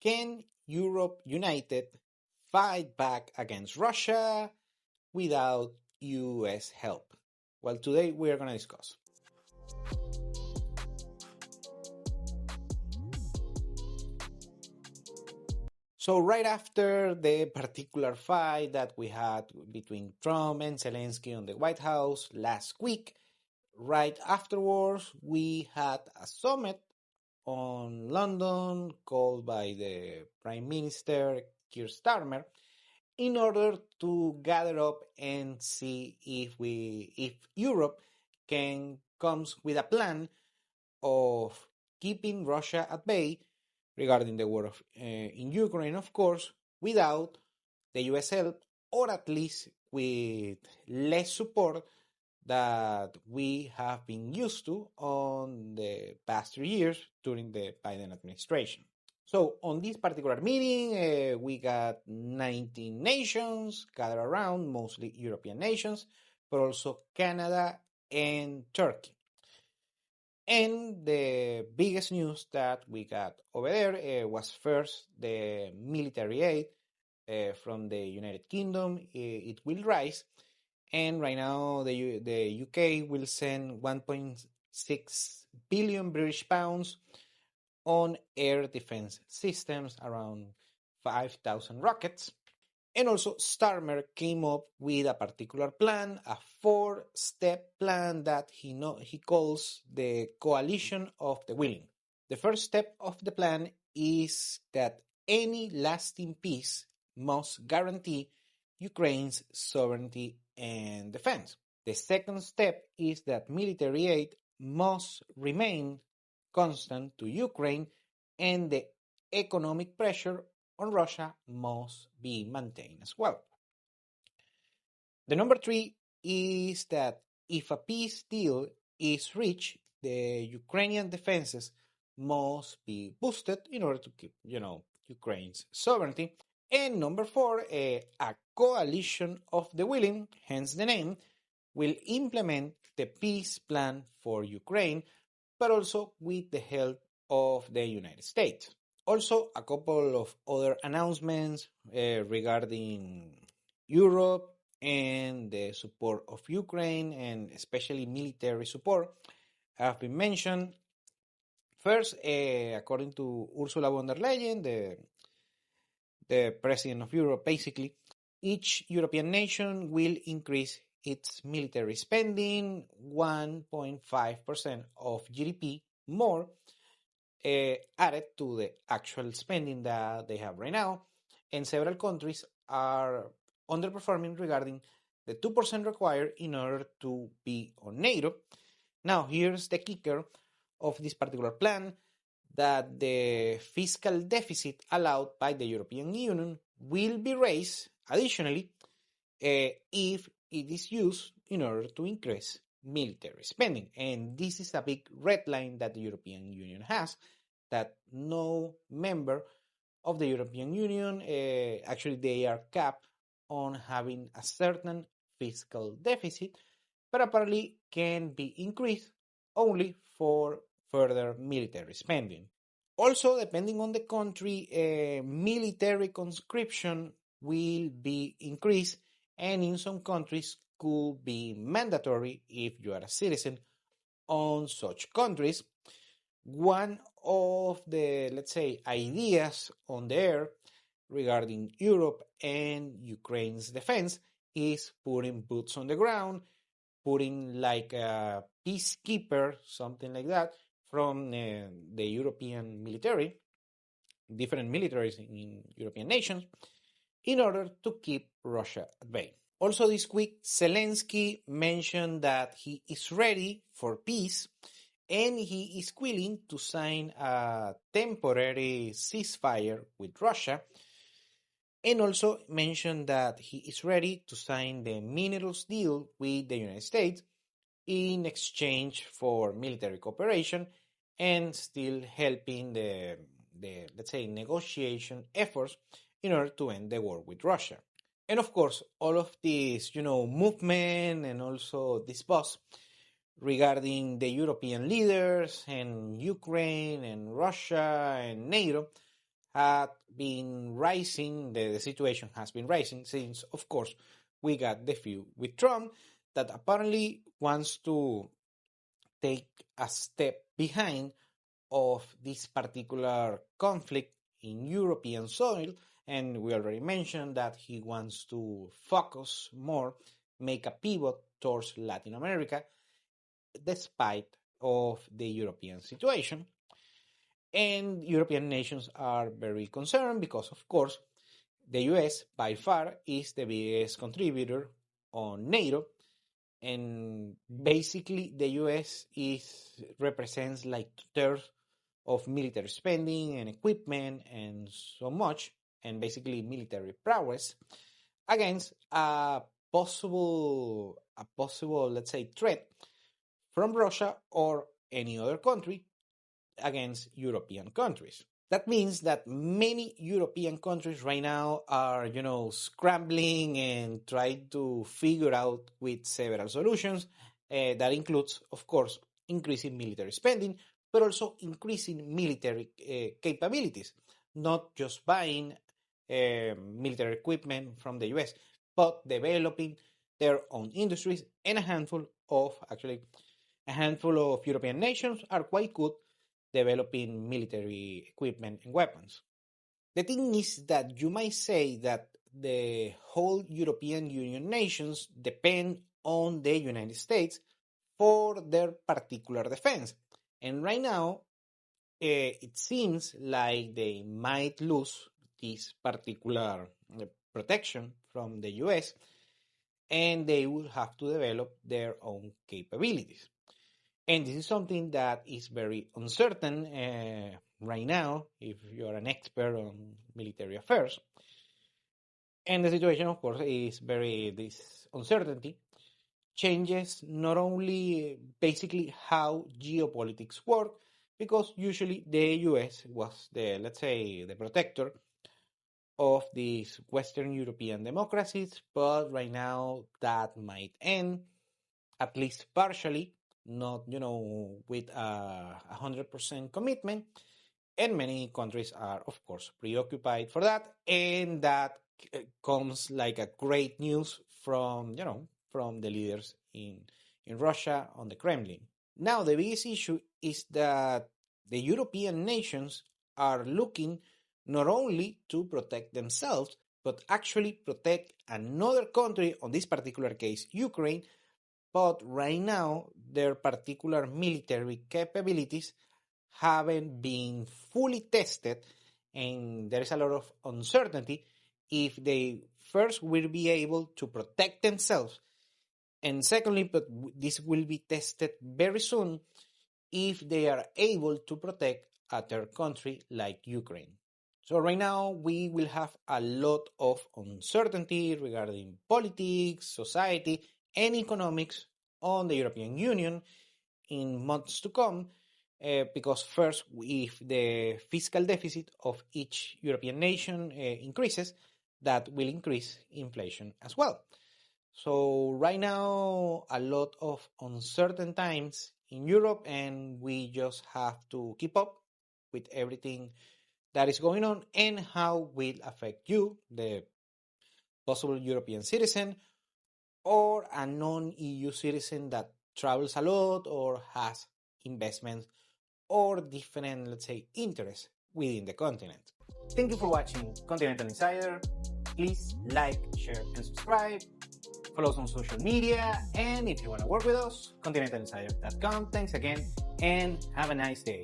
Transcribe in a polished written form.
Can Europe united fight back against Russia without US help? Well, today we are going to discuss. So right after the particular fight that we had between Trump and Zelensky on the White House last week, right afterwards we had a summit on London called by the Prime Minister Keir Starmer in order to gather up and see if Europe can comes with a plan of keeping Russia at bay regarding the war in Ukraine, of course, without the US help, or at least with less support that we have been used to on the past 3 years during the Biden administration. So on this particular meeting, we got 19 nations gathered around, mostly European nations, but also Canada and Turkey. And the biggest news that we got over there was first the military aid from the United Kingdom. It will rise, and right now the UK will send 1.6 billion British pounds on air defense systems, around 5,000 rockets. And also, Starmer came up with a particular plan, a 4-step plan that he calls the coalition of the willing. The first step of the plan is that any lasting peace must guarantee Ukraine's sovereignty and defense. The second step is that military aid must remain constant to Ukraine, and the economic pressure on Russia must be maintained as well. The number 3 is that if a peace deal is reached, the Ukrainian defenses must be boosted in order to keep, Ukraine's sovereignty. And number 4, a coalition of the willing, hence the name, will implement the peace plan for Ukraine, but also with the help of the United States. Also, a couple of other announcements regarding Europe and the support of Ukraine, and especially military support, have been mentioned. First, according to Ursula von der Leyen, the president of Europe, basically, each European nation will increase its military spending 1.5% of GDP more, added to the actual spending that they have right now, and several countries are underperforming regarding the 2% required in order to be on NATO. Now, here's the kicker of this particular plan, that the fiscal deficit allowed by the European Union will be raised additionally if it is used in order to increase military spending. And this is a big red line that the European Union has, that no member of the European Union, actually they are capped on having a certain fiscal deficit, but apparently can be increased only for further military spending. Also, depending on the country, military conscription will be increased, and in some countries could be mandatory if you are a citizen on such countries. One of the, let's say, ideas on the air regarding Europe and Ukraine's defense is putting boots on the ground, putting like a peacekeeper, something like that, from the European military, different militaries in European nations, in order to keep Russia at bay. Also this week, Zelensky mentioned that he is ready for peace and he is willing to sign a temporary ceasefire with Russia, and also mentioned that he is ready to sign the minerals deal with the United States in exchange for military cooperation and still helping the let's say, negotiation efforts in order to end the war with Russia. And of course, all of this, movement and also this buzz regarding the European leaders and Ukraine and Russia and NATO had been rising, the situation has been rising since, of course, we got the feud with Trump that apparently wants to take a step behind of this particular conflict in European soil. And we already mentioned that he wants to focus more, make a pivot towards Latin America, despite of the European situation. And European nations are very concerned because, of course, the US by far is the biggest contributor on NATO, and basically the US represents like two-thirds of military spending and equipment and so much, and basically military prowess against a possible, let's say, threat from Russia or any other country against European countries. That means that many European countries right now are, scrambling and trying to figure out with several solutions. That includes, of course, increasing military spending, but also increasing military capabilities, not just buying military equipment from the US, but developing their own industries. And a handful of European nations are quite good developing military equipment and weapons. The thing is that you might say that the whole European Union nations depend on the United States for their particular defense. And right now, it seems like they might lose this particular protection from the US, and they will have to develop their own capabilities. And this is something that is very uncertain right now if you're an expert on military affairs. And the situation, of course, this uncertainty changes not only basically how geopolitics work, because usually the US was let's say, the protector of these Western European democracies, but right now that might end, at least partially, not, with 100% commitment. And many countries are, of course, preoccupied for that. And that comes like a great news from, from the leaders in Russia on the Kremlin. Now, the biggest issue is that the European nations are looking not only to protect themselves, but actually protect another country, on this particular case, Ukraine. But right now, their particular military capabilities haven't been fully tested, and there is a lot of uncertainty if they first will be able to protect themselves, and secondly, but this will be tested very soon, if they are able to protect a third country like Ukraine. So right now we will have a lot of uncertainty regarding politics, society, and economics on the European Union in months to come, because first, if the fiscal deficit of each European nation increases, that will increase inflation as well. So right now, a lot of uncertain times in Europe, and we just have to keep up with everything that is going on and how will affect you, the possible European citizen or a non-EU citizen that travels a lot or has investments or different, let's say, interests within the continent. Thank you for watching Continental Insider. Please like, share, and subscribe. Follow us on social media, and if you want to work with us, continentalinsider.com. Thanks again, and have a nice day.